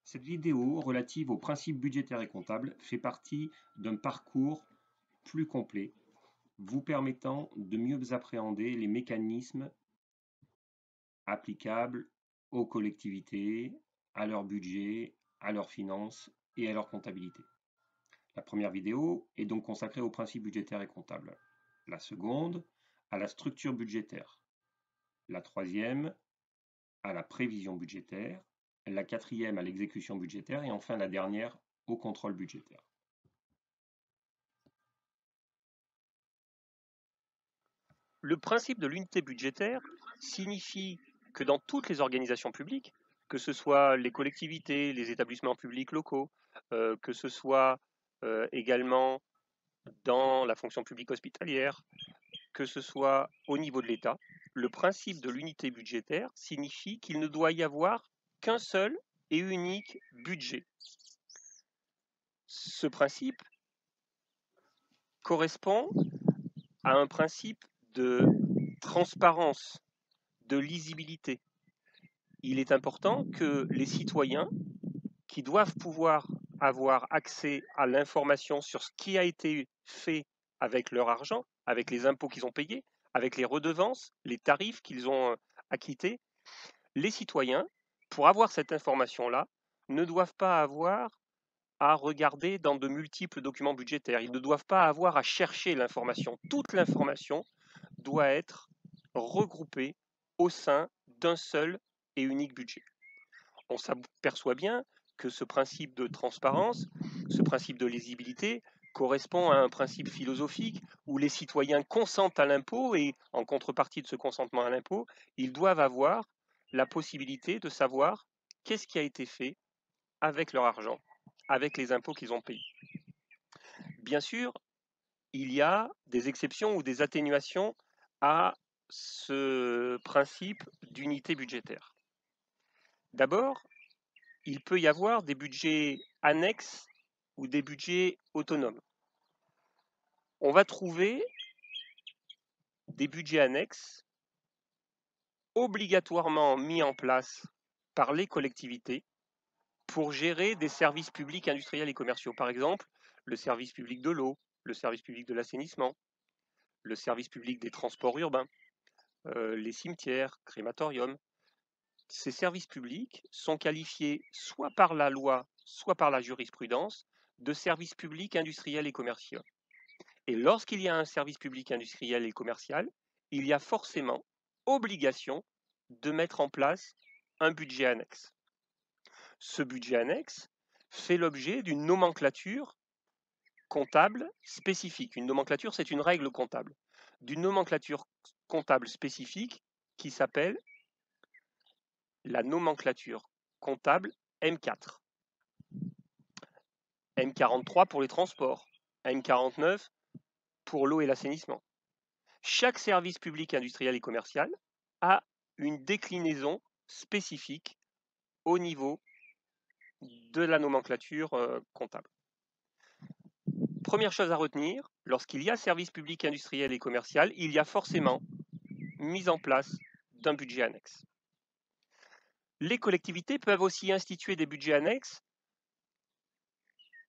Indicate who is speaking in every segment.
Speaker 1: Cette vidéo relative aux principes budgétaires et comptables fait partie d'un parcours plus complet, vous permettant de mieux appréhender les mécanismes applicables aux collectivités, à leur budget, à leurs finances et à leur comptabilité. La première vidéo est donc consacrée aux principes budgétaires et comptables. La seconde, à la structure budgétaire. La troisième, à la prévision budgétaire. La quatrième, à l'exécution budgétaire. Et enfin, la dernière, au contrôle budgétaire.
Speaker 2: Le principe de l'unité budgétaire signifie que dans toutes les organisations publiques, que ce soit les collectivités, les établissements publics locaux, que ce soit également dans la fonction publique hospitalière, que ce soit au niveau de l'État, le principe de l'unité budgétaire signifie qu'il ne doit y avoir qu'un seul et unique budget. Ce principe correspond à un principe de transparence, de lisibilité. Il est important que les citoyens qui doivent pouvoir avoir accès à l'information sur ce qui a été fait avec leur argent, avec les impôts qu'ils ont payés, avec les redevances, les tarifs qu'ils ont acquittés, les citoyens, pour avoir cette information-là, ne doivent pas avoir à regarder dans de multiples documents budgétaires. Ils ne doivent pas avoir à chercher l'information. Toute l'information doit être regroupée au sein d'un seul et unique budget. On s'aperçoit bien que ce principe de transparence, ce principe de lisibilité, correspond à un principe philosophique où les citoyens consentent à l'impôt et en contrepartie de ce consentement à l'impôt, ils doivent avoir la possibilité de savoir qu'est-ce qui a été fait avec leur argent, avec les impôts qu'ils ont payés. Bien sûr, il y a des exceptions ou des atténuations à ce principe d'unité budgétaire. D'abord, il peut y avoir des budgets annexes ou des budgets autonomes. On va trouver des budgets annexes obligatoirement mis en place par les collectivités pour gérer des services publics industriels et commerciaux. Par exemple, le service public de l'eau, le service public de l'assainissement, le service public des transports urbains, les cimetières, crématoriums. Ces services publics sont qualifiés soit par la loi, soit par la jurisprudence de services publics industriels et commerciaux. Et lorsqu'il y a un service public industriel et commercial, il y a forcément obligation de mettre en place un budget annexe. Ce budget annexe fait l'objet d'une nomenclature comptable spécifique. Une nomenclature, c'est une règle comptable. D'une nomenclature comptable spécifique qui s'appelle la nomenclature comptable M4. M43 pour les transports, M49 pour l'eau et l'assainissement. Chaque service public industriel et commercial a une déclinaison spécifique au niveau de la nomenclature comptable. Première chose à retenir, lorsqu'il y a service public industriel et commercial, il y a forcément mise en place d'un budget annexe. Les collectivités peuvent aussi instituer des budgets annexes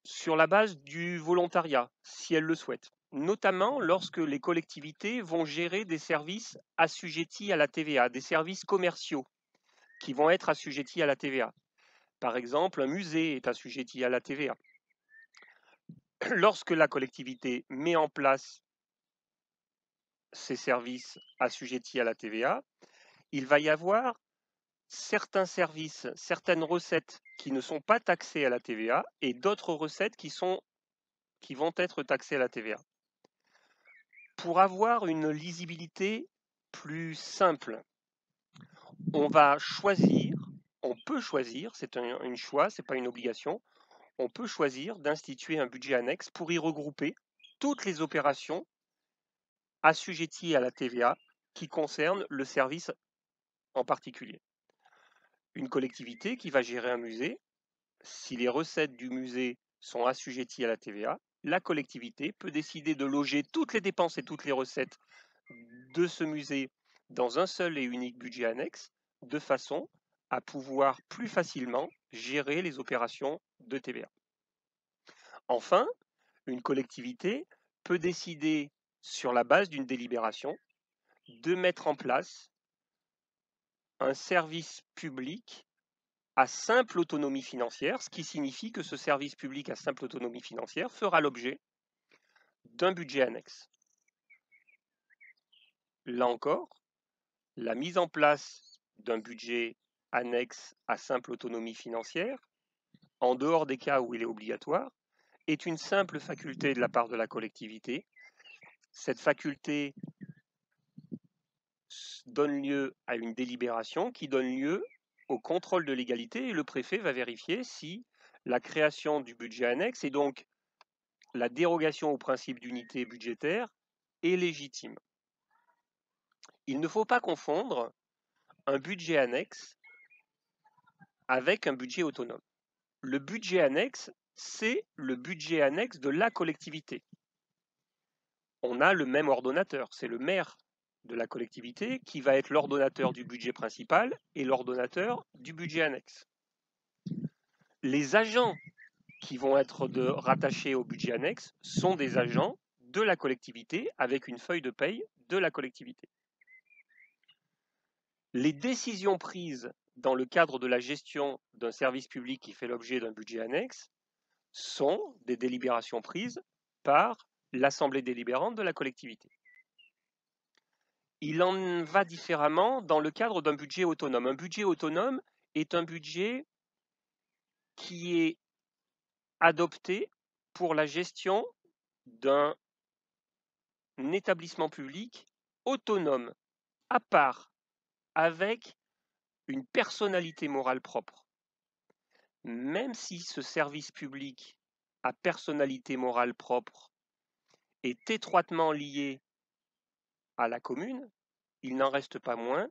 Speaker 2: sur la base du volontariat, si elles le souhaitent, notamment lorsque les collectivités vont gérer des services assujettis à la TVA, des services commerciaux qui vont être assujettis à la TVA. Par exemple, un musée est assujetti à la TVA. Lorsque la collectivité met en place ces services assujettis à la TVA, il va y avoir certains services, certaines recettes qui ne sont pas taxées à la TVA et d'autres recettes qui vont être taxées à la TVA. Pour avoir une lisibilité plus simple, on peut choisir, c'est un choix, ce n'est pas une obligation, on peut choisir d'instituer un budget annexe pour y regrouper toutes les opérations assujetties à la TVA qui concernent le service en particulier. Une collectivité qui va gérer un musée, si les recettes du musée sont assujetties à la TVA, la collectivité peut décider de loger toutes les dépenses et toutes les recettes de ce musée dans un seul et unique budget annexe, de façon à pouvoir plus facilement gérer les opérations de TVA. Enfin, une collectivité peut décider, sur la base d'une délibération, de mettre en place un service public à simple autonomie financière, ce qui signifie que ce service public à simple autonomie financière fera l'objet d'un budget annexe. Là encore, la mise en place d'un budget annexe à simple autonomie financière, en dehors des cas où il est obligatoire, est une simple faculté de la part de la collectivité. Cette faculté donne lieu à une délibération qui donne lieu au contrôle de légalité et le préfet va vérifier si la création du budget annexe et donc la dérogation au principe d'unité budgétaire est légitime. Il ne faut pas confondre un budget annexe avec un budget autonome. Le budget annexe, c'est le budget annexe de la collectivité. On a le même ordonnateur, c'est le maire de la collectivité qui va être l'ordonnateur du budget principal et l'ordonnateur du budget annexe. Les agents qui vont être rattachés au budget annexe sont des agents de la collectivité avec une feuille de paye de la collectivité. Les décisions prises dans le cadre de la gestion d'un service public qui fait l'objet d'un budget annexe sont des délibérations prises par l'assemblée délibérante de la collectivité. Il en va différemment dans le cadre d'un budget autonome. Un budget autonome est un budget qui est adopté pour la gestion d'un établissement public autonome, à part, avec une personnalité morale propre. Même si ce service public à personnalité morale propre est étroitement lié à la commune, il n'en reste pas moins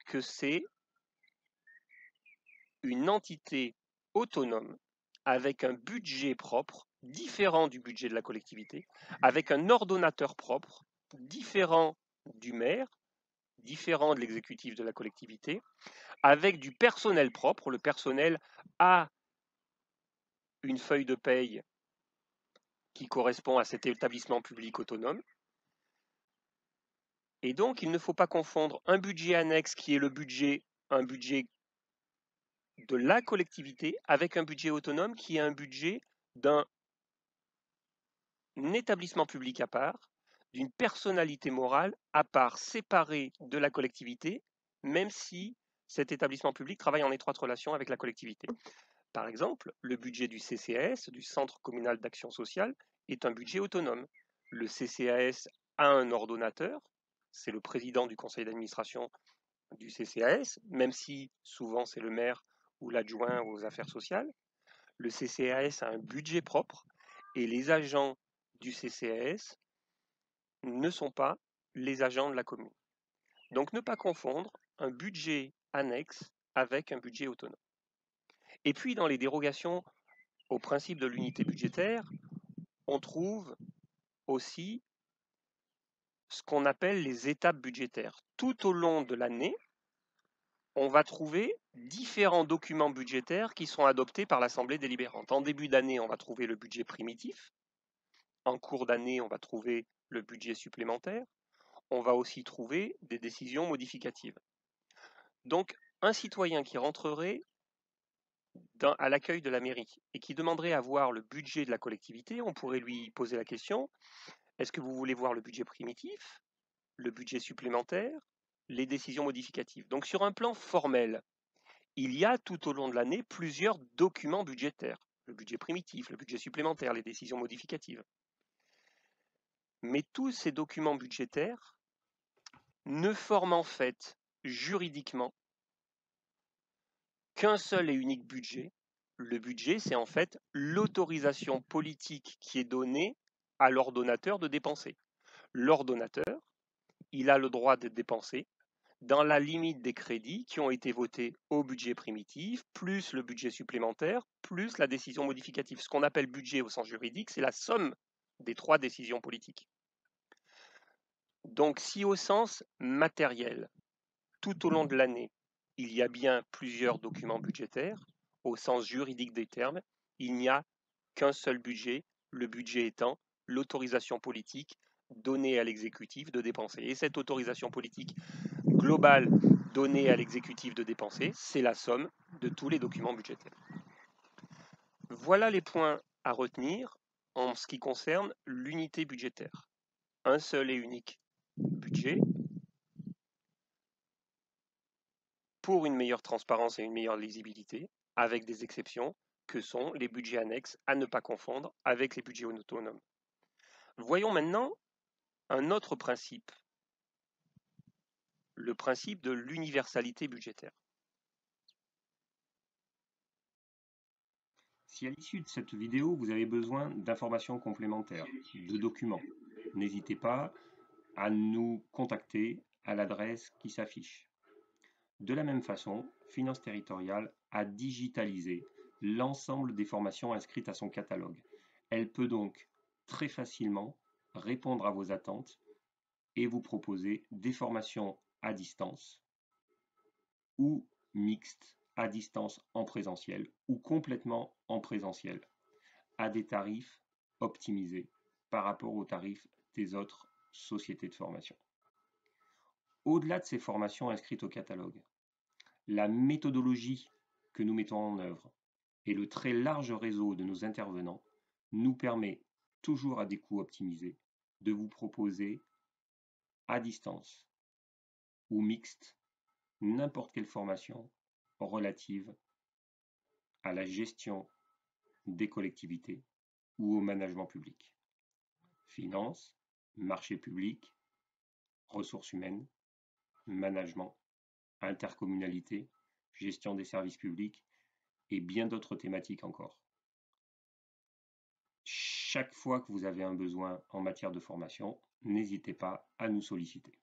Speaker 2: que c'est une entité autonome avec un budget propre, différent du budget de la collectivité, avec un ordonnateur propre, différent du maire, différent de l'exécutif de la collectivité, avec du personnel propre. Le personnel a une feuille de paye qui correspond à cet établissement public autonome. Et donc, il ne faut pas confondre un budget annexe qui est un budget de la collectivité avec un budget autonome qui est un budget d'un établissement public à part, d'une personnalité morale à part, séparée de la collectivité, même si cet établissement public travaille en étroite relation avec la collectivité. Par exemple, le budget du CCAS, du Centre communal d'action sociale, est un budget autonome. Le CCAS a un ordonnateur, c'est le président du conseil d'administration du CCAS, même si souvent c'est le maire ou l'adjoint aux affaires sociales. Le CCAS a un budget propre et les agents du CCAS ne sont pas les agents de la commune. Donc ne pas confondre un budget annexe avec un budget autonome. Et puis dans les dérogations au principe de l'unité budgétaire, on trouve aussi ce qu'on appelle les étapes budgétaires. Tout au long de l'année, on va trouver différents documents budgétaires qui sont adoptés par l'Assemblée délibérante. En début d'année, on va trouver le budget primitif. En cours d'année, on va trouver le budget supplémentaire. On va aussi trouver des décisions modificatives. Donc, un citoyen qui rentrerait à l'accueil de la mairie et qui demanderait à voir le budget de la collectivité, on pourrait lui poser la question, est-ce que vous voulez voir le budget primitif, le budget supplémentaire, les décisions modificatives? Donc sur un plan formel, il y a tout au long de l'année plusieurs documents budgétaires, le budget primitif, le budget supplémentaire, les décisions modificatives. Mais tous ces documents budgétaires ne forment en fait juridiquement qu'un seul et unique budget. Le budget, c'est en fait l'autorisation politique qui est donnée à l'ordonnateur de dépenser. L'ordonnateur, il a le droit de dépenser dans la limite des crédits qui ont été votés au budget primitif, plus le budget supplémentaire, plus la décision modificative. Ce qu'on appelle budget au sens juridique, c'est la somme des trois décisions politiques. Donc si au sens matériel, tout au long de l'année, il y a bien plusieurs documents budgétaires. Au sens juridique des termes, il n'y a qu'un seul budget, le budget étant l'autorisation politique donnée à l'exécutif de dépenser. Et cette autorisation politique globale donnée à l'exécutif de dépenser, c'est la somme de tous les documents budgétaires. Voilà les points à retenir en ce qui concerne l'unité budgétaire. Un seul et unique budget pour une meilleure transparence et une meilleure lisibilité, avec des exceptions que sont les budgets annexes à ne pas confondre avec les budgets autonomes. Voyons maintenant un autre principe, le principe de l'universalité budgétaire.
Speaker 1: Si à l'issue de cette vidéo, vous avez besoin d'informations complémentaires, de documents, n'hésitez pas à nous contacter à l'adresse qui s'affiche. De la même façon, Finances Territoriales a digitalisé l'ensemble des formations inscrites à son catalogue. Elle peut donc très facilement répondre à vos attentes et vous proposer des formations à distance ou mixtes, à distance en présentiel ou complètement en présentiel, à des tarifs optimisés par rapport aux tarifs des autres sociétés de formation. Au-delà de ces formations inscrites au catalogue, la méthodologie que nous mettons en œuvre et le très large réseau de nos intervenants nous permet, toujours à des coûts optimisés, de vous proposer à distance ou mixte n'importe quelle formation relative à la gestion des collectivités ou au management public. Finances, marché public, ressources humaines, management, intercommunalité, gestion des services publics et bien d'autres thématiques encore. Chaque fois que vous avez un besoin en matière de formation, n'hésitez pas à nous solliciter.